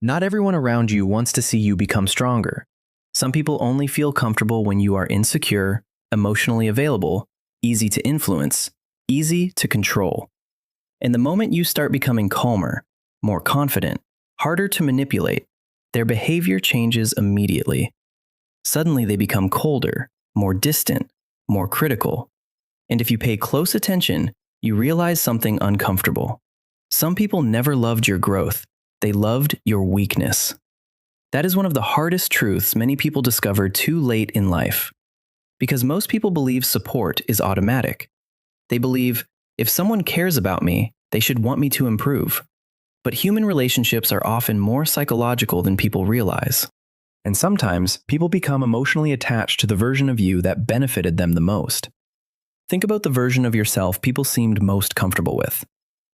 Not everyone around you wants to see you become stronger. Some people only feel comfortable when you are insecure, emotionally available, easy to influence, easy to control. And the moment you start becoming calmer, more confident, harder to manipulate, their behavior changes immediately. Suddenly they become colder, more distant, more critical. And if you pay close attention, you realize something uncomfortable. Some people never loved your growth. They loved your weakness. That is one of the hardest truths many people discover too late in life. Because most people believe support is automatic. They believe, if someone cares about me, they should want me to improve. But human relationships are often more psychological than people realize. And sometimes, people become emotionally attached to the version of you that benefited them the most. Think about the version of yourself people seemed most comfortable with.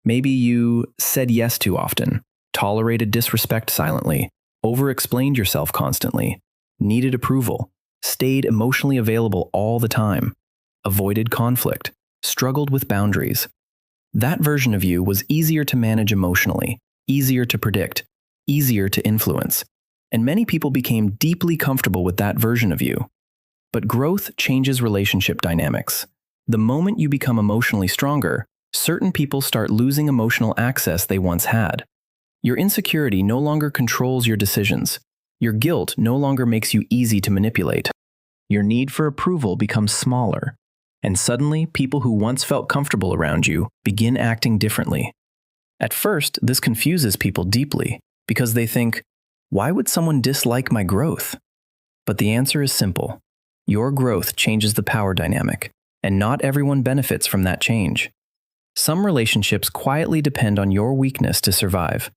Maybe you said yes too often, tolerated disrespect silently, over-explained yourself constantly, needed approval, stayed emotionally available all the time, avoided conflict, struggled with boundaries. That version of you was easier to manage emotionally, easier to predict, easier to influence. And many people became deeply comfortable with that version of you. But growth changes relationship dynamics. The moment you become emotionally stronger, certain people start losing emotional access they once had. Your insecurity no longer controls your decisions. Your guilt no longer makes you easy to manipulate. Your need for approval becomes smaller. And suddenly, people who once felt comfortable around you begin acting differently. At first, this confuses people deeply because they think, why would someone dislike my growth? But the answer is simple. Your growth changes the power dynamic, and not everyone benefits from that change. Some relationships quietly depend on your weakness to survive.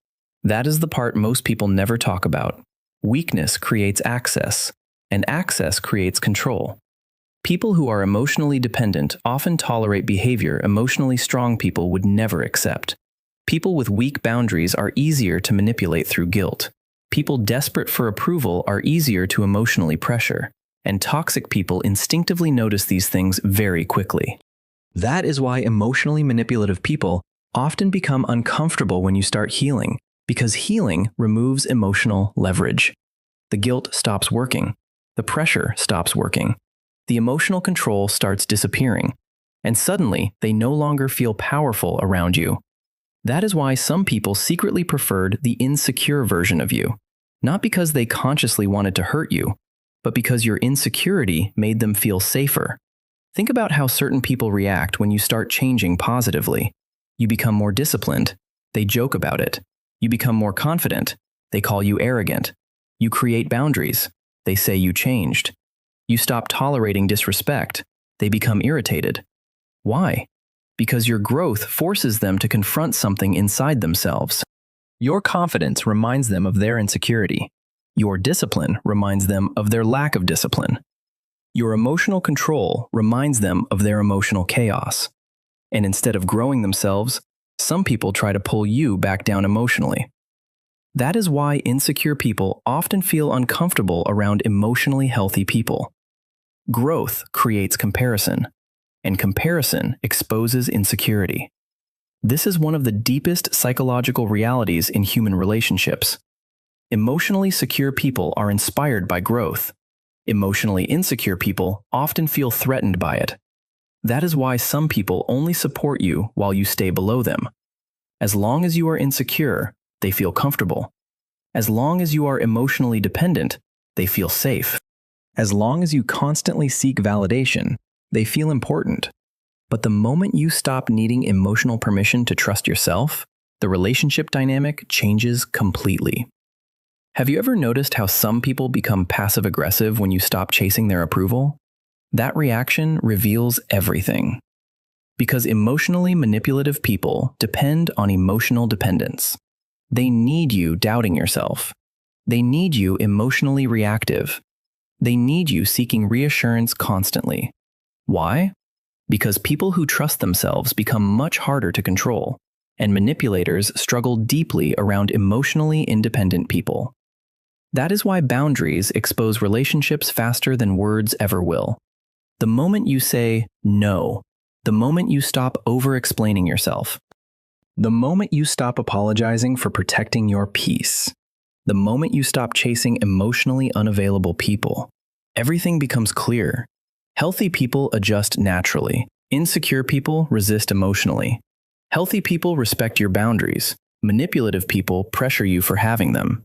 That is the part most people never talk about. Weakness creates access, and access creates control. People who are emotionally dependent often tolerate behavior emotionally strong people would never accept. People with weak boundaries are easier to manipulate through guilt. People desperate for approval are easier to emotionally pressure, and toxic people instinctively notice these things very quickly. That is why emotionally manipulative people often become uncomfortable when you start healing, because healing removes emotional leverage. The guilt stops working. The pressure stops working. The emotional control starts disappearing, and suddenly they no longer feel powerful around you. That is why some people secretly preferred the insecure version of you, not because they consciously wanted to hurt you, but because your insecurity made them feel safer. Think about how certain people react when you start changing positively. You become more disciplined. They joke about it. You become more confident. They call you arrogant. You create boundaries. They say you changed. You stop tolerating disrespect. They become irritated. Why? Because your growth forces them to confront something inside themselves. Your confidence reminds them of their insecurity. Your discipline reminds them of their lack of discipline. Your emotional control reminds them of their emotional chaos. And instead of growing themselves, some people try to pull you back down emotionally. That is why insecure people often feel uncomfortable around emotionally healthy people. Growth creates comparison, and comparison exposes insecurity. This is one of the deepest psychological realities in human relationships. Emotionally secure people are inspired by growth. Emotionally insecure people often feel threatened by it. That is why some people only support you while you stay below them. As long as you are insecure, they feel comfortable. As long as you are emotionally dependent, they feel safe. As long as you constantly seek validation, they feel important. But the moment you stop needing emotional permission to trust yourself, the relationship dynamic changes completely. Have you ever noticed how some people become passive-aggressive when you stop chasing their approval? That reaction reveals everything. Because emotionally manipulative people depend on emotional dependence. They need you doubting yourself. They need you emotionally reactive. They need you seeking reassurance constantly. Why? Because people who trust themselves become much harder to control, and manipulators struggle deeply around emotionally independent people. That is why boundaries expose relationships faster than words ever will. The moment you say no, the moment you stop over-explaining yourself, the moment you stop apologizing for protecting your peace, The moment you stop chasing emotionally unavailable people, everything becomes clear. Healthy people adjust naturally. Insecure people resist emotionally. Healthy people respect your boundaries. Manipulative people pressure you for having them.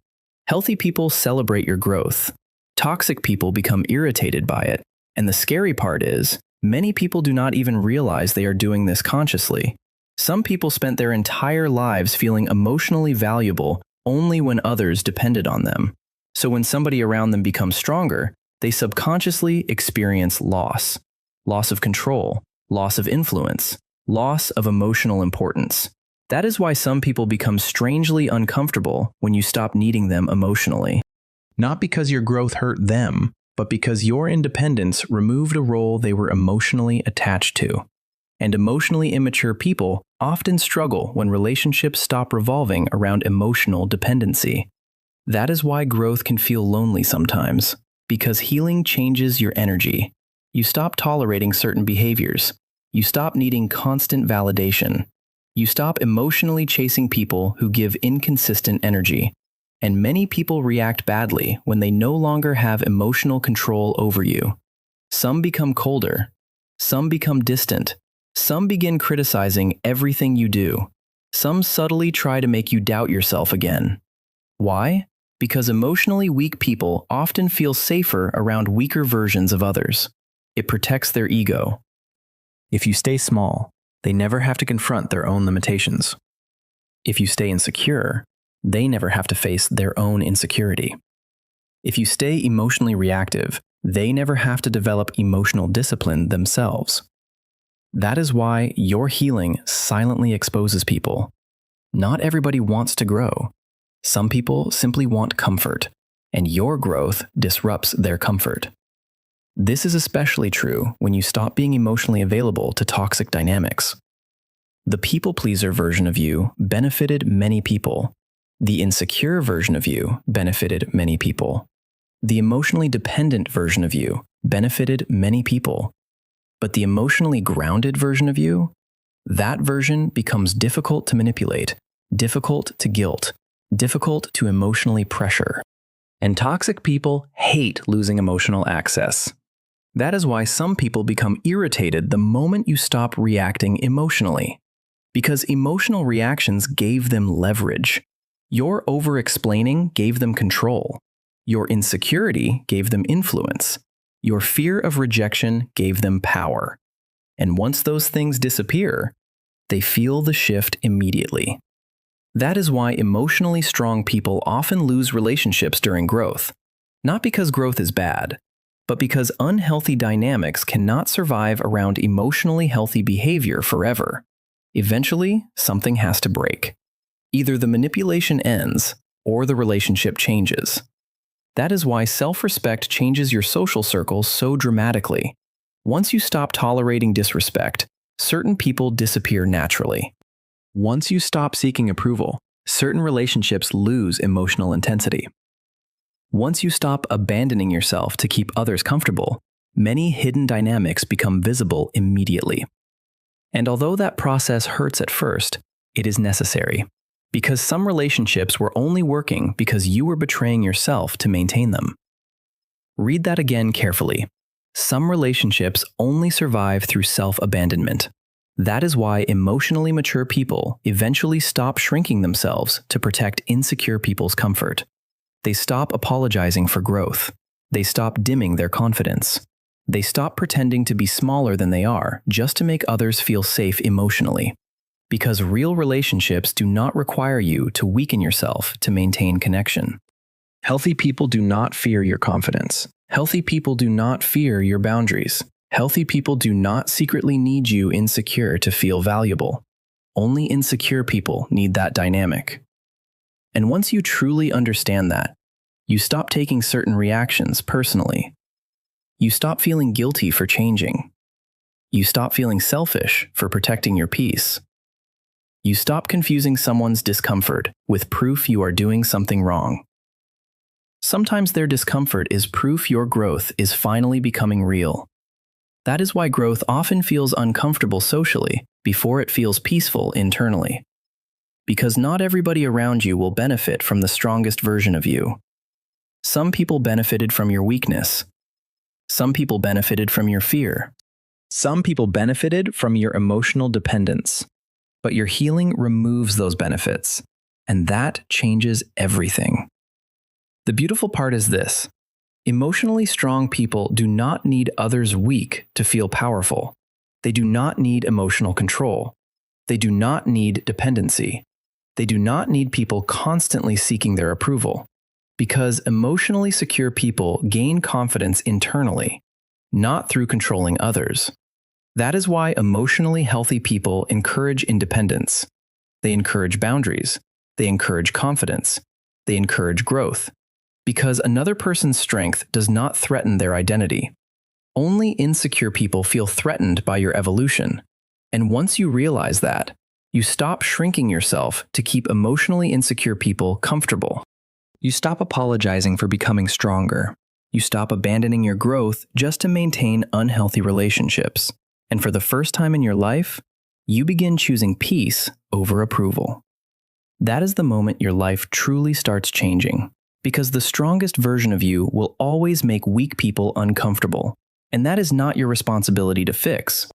Healthy people celebrate your growth. Toxic people become irritated by it. And the scary part is, many people do not even realize they are doing this consciously. Some people spent their entire lives feeling emotionally valuable only when others depended on them. So when somebody around them becomes stronger, they subconsciously experience loss. Loss of control, loss of influence, loss of emotional importance. That is why some people become strangely uncomfortable when you stop needing them emotionally. Not because your growth hurt them, but because your independence removed a role they were emotionally attached to. And emotionally immature people often struggle when relationships stop revolving around emotional dependency. That is why growth can feel lonely sometimes, because healing changes your energy. You stop tolerating certain behaviors. You stop needing constant validation. You stop emotionally chasing people who give inconsistent energy. And many people react badly when they no longer have emotional control over you. Some become colder. Some become distant. Some begin criticizing everything you do. Some subtly try to make you doubt yourself again. Why? Because emotionally weak people often feel safer around weaker versions of others. It protects their ego. If you stay small, they never have to confront their own limitations. If you stay insecure, they never have to face their own insecurity. If you stay emotionally reactive, they never have to develop emotional discipline themselves. That is why your healing silently exposes people. Not everybody wants to grow. Some people simply want comfort, and your growth disrupts their comfort. This is especially true when you stop being emotionally available to toxic dynamics. The people-pleaser version of you benefited many people. The insecure version of you benefited many people. The emotionally dependent version of you benefited many people. But the emotionally grounded version of you, that version becomes difficult to manipulate, difficult to guilt, difficult to emotionally pressure. And toxic people hate losing emotional access. That is why some people become irritated the moment you stop reacting emotionally. Because emotional reactions gave them leverage. Your over-explaining gave them control. Your insecurity gave them influence. Your fear of rejection gave them power. And once those things disappear, they feel the shift immediately. That is why emotionally strong people often lose relationships during growth. Not because growth is bad, but because unhealthy dynamics cannot survive around emotionally healthy behavior forever. Eventually, something has to break. Either the manipulation ends, or the relationship changes. That is why self-respect changes your social circles so dramatically. Once you stop tolerating disrespect, certain people disappear naturally. Once you stop seeking approval, certain relationships lose emotional intensity. Once you stop abandoning yourself to keep others comfortable, many hidden dynamics become visible immediately. And although that process hurts at first, it is necessary. Because some relationships were only working because you were betraying yourself to maintain them. Read that again carefully. Some relationships only survive through self-abandonment. That is why emotionally mature people eventually stop shrinking themselves to protect insecure people's comfort. They stop apologizing for growth. They stop dimming their confidence. They stop pretending to be smaller than they are just to make others feel safe emotionally. Because real relationships do not require you to weaken yourself to maintain connection. Healthy people do not fear your confidence. Healthy people do not fear your boundaries. Healthy people do not secretly need you insecure to feel valuable. Only insecure people need that dynamic. And once you truly understand that, you stop taking certain reactions personally. You stop feeling guilty for changing. You stop feeling selfish for protecting your peace. You stop confusing someone's discomfort with proof you are doing something wrong. Sometimes their discomfort is proof your growth is finally becoming real. That is why growth often feels uncomfortable socially before it feels peaceful internally. Because not everybody around you will benefit from the strongest version of you. Some people benefited from your weakness. Some people benefited from your fear. Some people benefited from your emotional dependence. But your healing removes those benefits, and that changes everything. The beautiful part is this: emotionally strong people do not need others weak to feel powerful. They do not need emotional control. They do not need dependency. They do not need people constantly seeking their approval. Because emotionally secure people gain confidence internally, not through controlling others. That is why emotionally healthy people encourage independence. They encourage boundaries. They encourage confidence. They encourage growth. Because another person's strength does not threaten their identity. Only insecure people feel threatened by your evolution. And once you realize that, you stop shrinking yourself to keep emotionally insecure people comfortable. You stop apologizing for becoming stronger. You stop abandoning your growth just to maintain unhealthy relationships. And for the first time in your life, you begin choosing peace over approval. That is the moment your life truly starts changing, because the strongest version of you will always make weak people uncomfortable, and that is not your responsibility to fix.